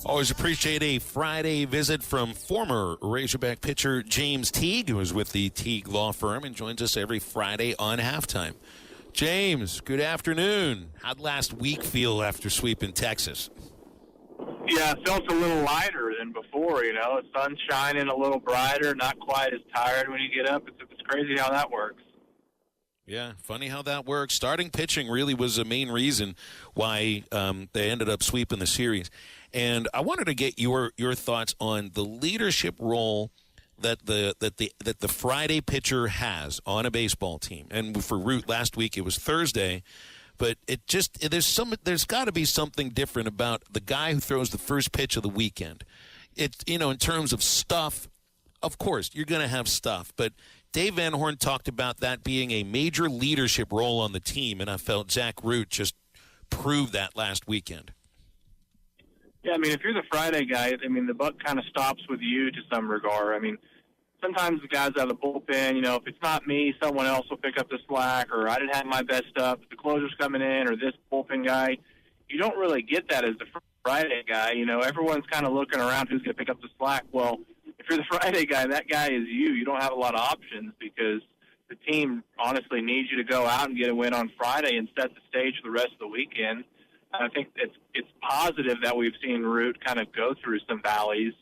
Always appreciate a Friday visit from former Razorback pitcher James Teague, who is with the Teague Law Firm and joins us every Friday on Halftime. James, good afternoon. How'd last week feel after sweeping Texas? Yeah, it felt a little lighter than before, The sun's shining a little brighter, not quite as tired when you get up. It's crazy how that works. Yeah, funny how that works. Starting pitching really was the main reason why they ended up sweeping the series. And I wanted to get your thoughts on the leadership role that the Friday pitcher has on a baseball team. And for Root last week it was Thursday, but there's got to be something different about the guy who throws the first pitch of the weekend. It's in terms of stuff, of course you're going to have stuff, but Dave Van Horn talked about that being a major leadership role on the team, and I felt Zach Root just proved that last weekend. Yeah, if you're the Friday guy, the buck kind of stops with you to some regard. Sometimes the guys out of the bullpen, if it's not me, someone else will pick up the slack, or I didn't have my best stuff, the closer's coming in, or this bullpen guy. You don't really get that as the Friday guy. Everyone's kind of looking around who's going to pick up the slack. Well, if you're the Friday guy, that guy is you. You don't have a lot of options because the team honestly needs you to go out and get a win on Friday and set the stage for the rest of the weekend. I think it's positive that we've seen Root kind of go through some valleys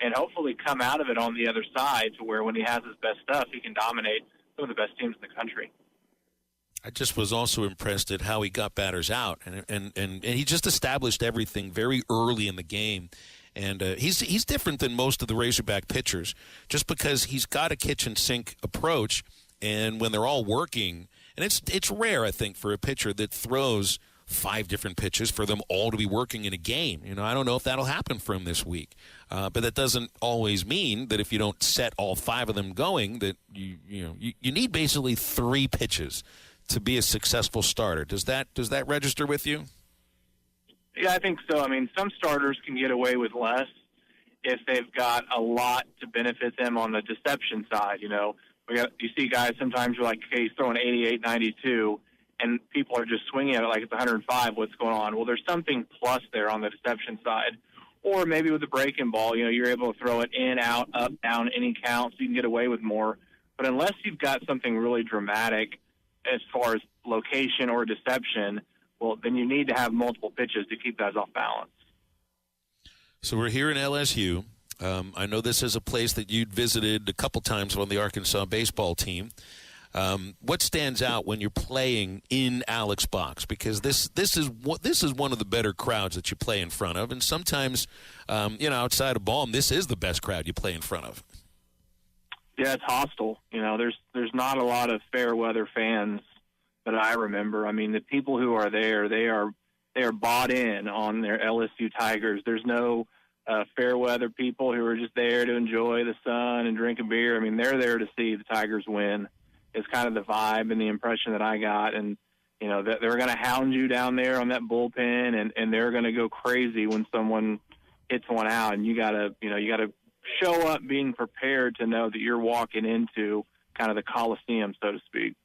and hopefully come out of it on the other side to where when he has his best stuff, he can dominate some of the best teams in the country. I just was also impressed at how he got batters out, and he just established everything very early in the game. And he's different than most of the Razorback pitchers just because he's got a kitchen sink approach, and when they're all working, and it's rare, I think, for a pitcher that throws 5 different pitches for them all to be working in a game. I don't know if that'll happen for him this week, but that doesn't always mean that if you don't set all 5 of them going, that you need basically 3 pitches to be a successful starter. Does that register with you? Yeah, I think so. Some starters can get away with less if they've got a lot to benefit them on the deception side. You see guys sometimes you're like, okay, he's throwing 88, 92, and people are just swinging at it like it's 105. What's going on? Well, there's something plus there on the deception side. Or maybe with the breaking ball, you're able to throw it in, out, up, down, any count, so you can get away with more. But unless you've got something really dramatic as far as location or deception, well, then you need to have multiple pitches to keep guys off balance. So we're here in LSU. I know this is a place that you'd visited a couple times on the Arkansas baseball team. What stands out when you're playing in Alex Box? Because this is one of the better crowds that you play in front of, and sometimes, outside of Baum, this is the best crowd you play in front of. Yeah, it's hostile. There's not a lot of fair weather fans that I remember. The people who are there, they are bought in on their LSU Tigers. There's no fair weather people who are just there to enjoy the sun and drink a beer. They're there to see the Tigers win. Is kind of the vibe and the impression that I got. And, that they're going to hound you down there on that bullpen, and they're going to go crazy when someone hits one out. And you got to show up being prepared to know that you're walking into kind of the Coliseum, so to speak.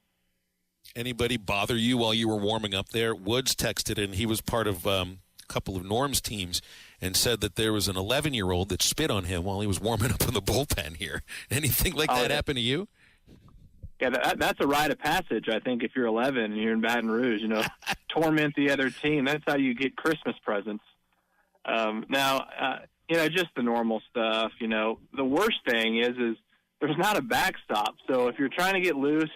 Anybody bother you while you were warming up there? Woods texted, and he was part of a couple of Norm's teams, and said that there was an 11-year-old that spit on him while he was warming up in the bullpen here. Anything like that happen to you? Yeah, that's a rite of passage, I think, if you're 11 and you're in Baton Rouge, torment the other team. That's how you get Christmas presents. Just the normal stuff. The worst thing is there's not a backstop. So if you're trying to get loose,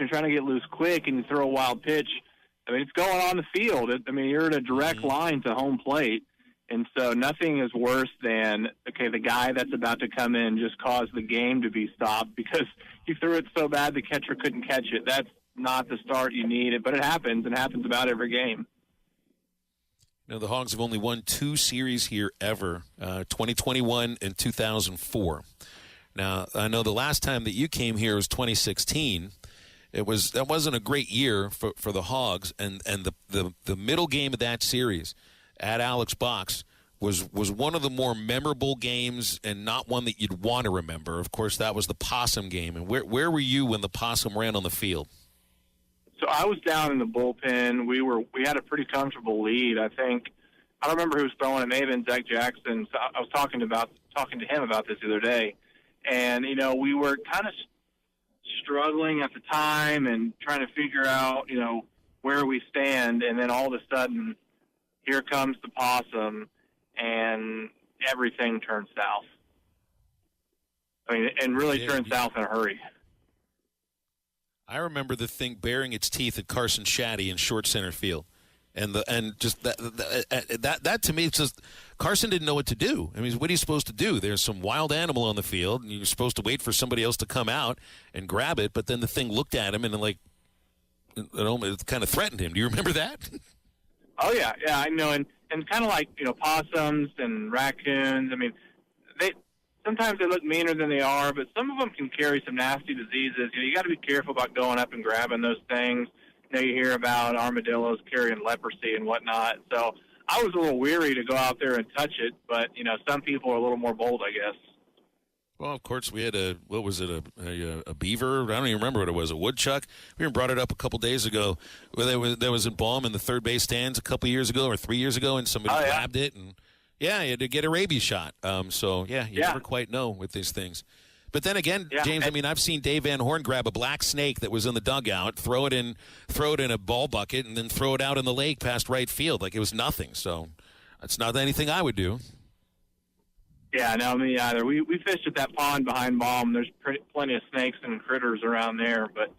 quick, and you throw a wild pitch, it's going on the field. You're in a direct line to home plate. And so nothing is worse than, the guy that's about to come in just caused the game to be stopped because he threw it so bad the catcher couldn't catch it. That's not the start you need, but it happens. It happens about every game. The Hogs have only won 2 series here ever, 2021 and 2004. Now, I know the last time that you came here was 2016. That wasn't a great year for the Hogs, and the middle game of that series at Alex Box was one of the more memorable games, and not one that you'd want to remember. Of course, that was the Possum game. And where were you when the Possum ran on the field? So I was down in the bullpen. We had a pretty comfortable lead. I think I don't remember who was throwing it. It may have been Zach Jackson. So I was talking to him about this the other day, and we were kind of struggling at the time and trying to figure out where we stand, and then all of a sudden, here comes the possum, and everything turns south. I mean, and really turned south in a hurry. I remember the thing baring its teeth at Carson Shaddy in short center field. And just that to me, it's just Carson didn't know what to do. I mean, what are you supposed to do? There's some wild animal on the field, and you're supposed to wait for somebody else to come out and grab it. But then the thing looked at him and it kind of threatened him. Do you remember that? Oh yeah, I know. And kind of like possums and raccoons. I mean, sometimes they look meaner than they are, but some of them can carry some nasty diseases. You got to be careful about going up and grabbing those things. You hear about armadillos carrying leprosy and whatnot. So I was a little weary to go out there and touch it, but some people are a little more bold, I guess. Well, of course, we had a beaver. I don't even remember what it was, a woodchuck. We even brought it up a couple days ago. Where there was a balm in the third base stands a couple years ago or 3 years ago, and somebody grabbed it, and you had to get a rabies shot. You never quite know with these things. But then again, James, I mean, I've seen Dave Van Horn grab a black snake that was in the dugout, throw it in a ball bucket, and then throw it out in the lake past right field like it was nothing. So it's not anything I would do. Yeah, no, me either. We fished at that pond behind Baum. There's plenty of snakes and critters around there. But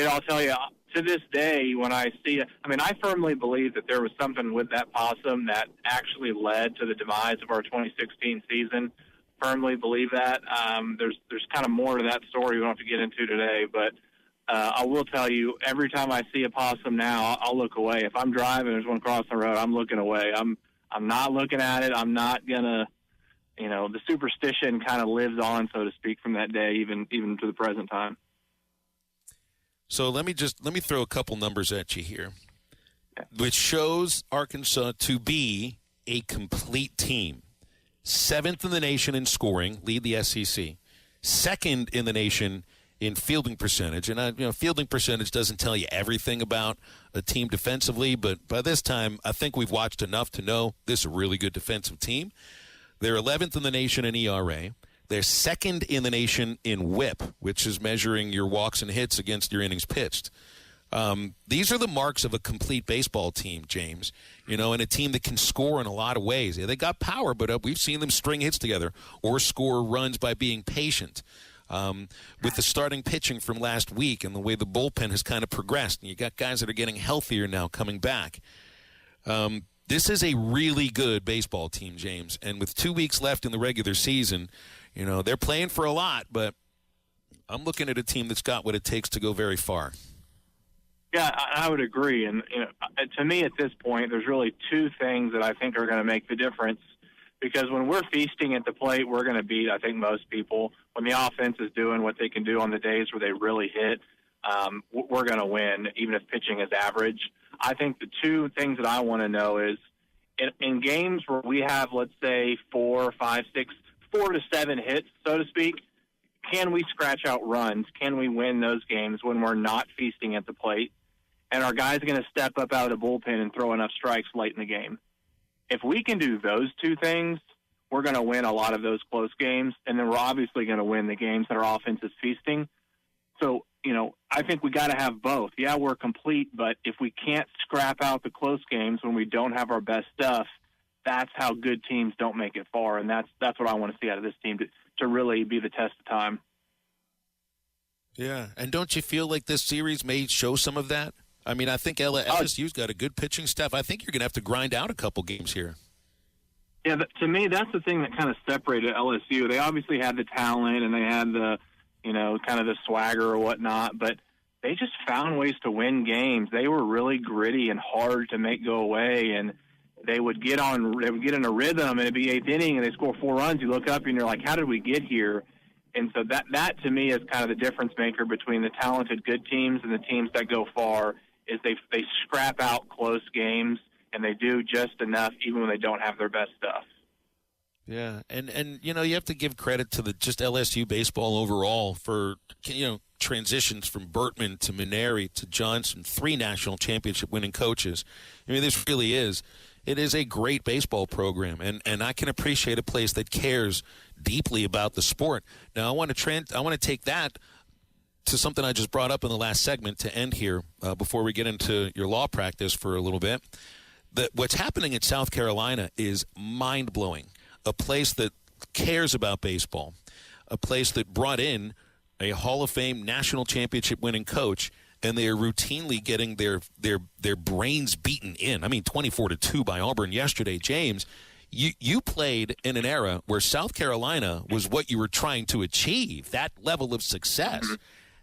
I'll tell you, to this day, when I see it, I mean, I firmly believe that there was something with that possum that actually led to the demise of our 2016 season. Firmly believe that. There's kind of more to that story we don't have to get into today, but I will tell you, every time I see a possum now, I'll look away. If I'm driving, there's one crossing the road, I'm looking away. I'm not looking at it. I'm not gonna, the superstition kind of lives on, so to speak, from that day, even to the present time. So let me throw a couple numbers at you here, which shows Arkansas to be a complete team. 7th in the nation in scoring, lead the SEC. 2nd in the nation in fielding percentage. And, fielding percentage doesn't tell you everything about a team defensively, but by this time, I think we've watched enough to know this is a really good defensive team. They're 11th in the nation in ERA. They're 2nd in the nation in WHIP, which is measuring your walks and hits against your innings pitched. These are the marks of a complete baseball team, James, and a team that can score in a lot of ways. Yeah, they got power, but we've seen them string hits together or score runs by being patient. With the starting pitching from last week and the way the bullpen has kind of progressed, and you got guys that are getting healthier now coming back. This is a really good baseball team, James, and with 2 weeks left in the regular season, they're playing for a lot, but I'm looking at a team that's got what it takes to go very far. Yeah, I would agree. And to me at this point, there's really two things that I think are going to make the difference. Because when we're feasting at the plate, we're going to beat, I think, most people. When the offense is doing what they can do on the days where they really hit, we're going to win, even if pitching is average. I think the two things that I want to know is in games where we have, let's say, 4 to 7 hits, so to speak, can we scratch out runs? Can we win those games when we're not feasting at the plate? And our guys are going to step up out of the bullpen and throw enough strikes late in the game. If we can do those two things, we're going to win a lot of those close games, and then we're obviously going to win the games that our offense is feasting. So, I think we got to have both. Yeah, we're complete, but if we can't scrap out the close games when we don't have our best stuff, that's how good teams don't make it far, and that's what I want to see out of this team to really be the test of time. Yeah, and don't you feel like this series may show some of that? I mean, I think LSU's got a good pitching staff. I think you're going to have to grind out a couple games here. Yeah, to me, that's the thing that kind of separated LSU. They obviously had the talent and they had the, kind of the swagger or whatnot, but they just found ways to win games. They were really gritty and hard to make go away, and they would get in a rhythm, and it'd be 8th inning, and they score 4 runs. You look up and you're like, how did we get here? And so that to me is kind of the difference maker between the talented good teams and the teams that go far. Is they scrap out close games, and they do just enough even when they don't have their best stuff. Yeah, and you have to give credit to just LSU baseball overall for transitions from Bertman to Maneri to Johnson, 3 national championship winning coaches. I mean, this really is it is a great baseball program, and I can appreciate a place that cares deeply about the sport. Now, I want to take that to something I just brought up in the last segment to end here before we get into your law practice for a little bit. What's happening at South Carolina is mind-blowing. A place that cares about baseball, a place that brought in a Hall of Fame national championship winning coach, and they are routinely getting their brains beaten in. I mean, 24-2 by Auburn yesterday. James, you played in an era where South Carolina was what you were trying to achieve, that level of success. Mm-hmm.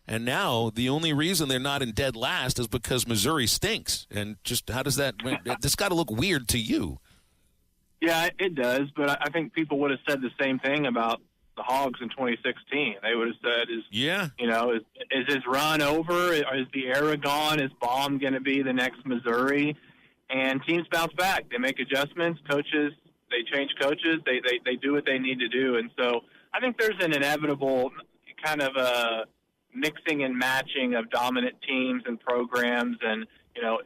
And now the only reason they're not in dead last is because Missouri stinks. And just how does that – this got to look weird to you. Yeah, it does. But I think people would have said the same thing about the Hogs in 2016. They would have said, is his run over? Is the era gone? Is Baum going to be the next Missouri? And teams bounce back. They make adjustments. Coaches, they change coaches. They do what they need to do. And so I think there's an inevitable kind of a mixing and matching of dominant teams and programs. And,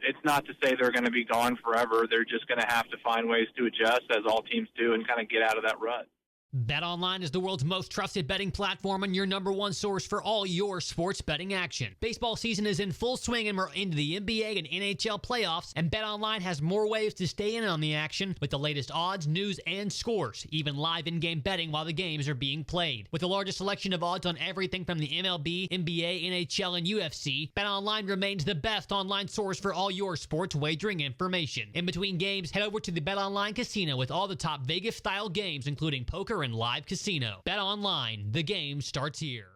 it's not to say they're going to be gone forever. They're just going to have to find ways to adjust, as all teams do, and kind of get out of that rut. BetOnline is the world's most trusted betting platform and your number one source for all your sports betting action. Baseball season is in full swing and we're into the NBA and NHL playoffs, and BetOnline has more ways to stay in on the action with the latest odds, news, and scores, even live in-game betting while the games are being played. With the largest selection of odds on everything from the MLB, NBA, NHL, and UFC, BetOnline remains the best online source for all your sports wagering information. In between games, head over to the BetOnline Casino with all the top Vegas-style games, including poker and live casino. Bet online, the game starts here.